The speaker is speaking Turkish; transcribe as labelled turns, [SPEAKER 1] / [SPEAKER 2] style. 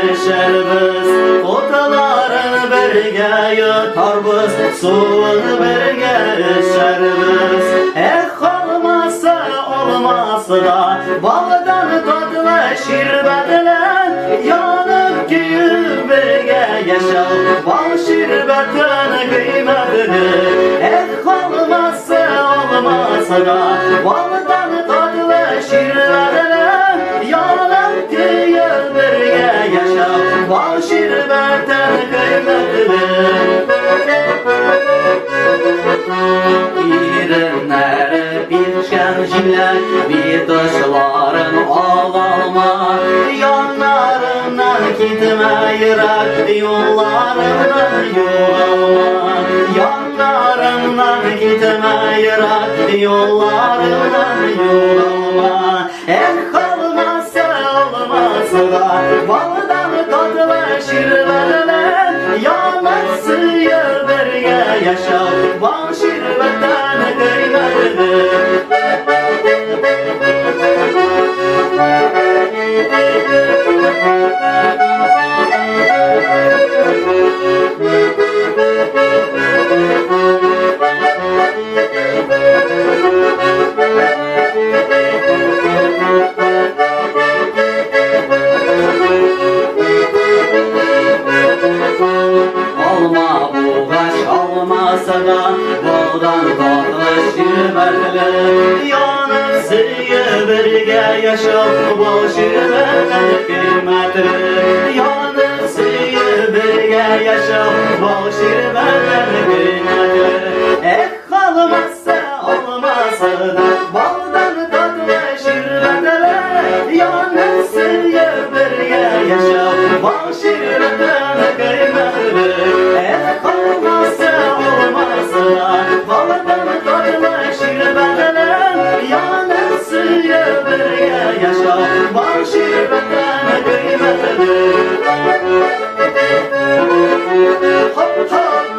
[SPEAKER 1] yaşarız. Otaların birge yutarız, suvunu birge içeriz. Olmasa olmasa da baldan tatlı şirbetle yanıp köyüp birge yaşar. Bal şirbetin kıymetini olmasa olmasa da baldan tatlı şirbetle yanıp köyüp birge yaşar. Bal şirbetin kıymetini İrinleri pişken jimler bir taşların ağalma. Yanlarından gitme yırak, yollarından yoğalma. Yanlarından gitme yırak, yollarından yoğalma. Olmasa olmasa da baldan tatlı şirbetle yanıp sıyır birge yaşar. Bal şirbetten kıymetini alma buğaç almasa da baldan tatlı şirbetle yanıp sıyır birge yaşar. Bal şirbetten kıymetini yanıp sıyır birge yaşar. Bal şirbetten kıymetini olmasa olmasa da baldan tatlı şirbetle yanıp sıyır birge yaşar. Bal şirbetten kıymetini olmasa olmasa da baldan tatlı şirbetle yanıp sıyır birge yaşar. Bal şirbetten kıymetini hop hop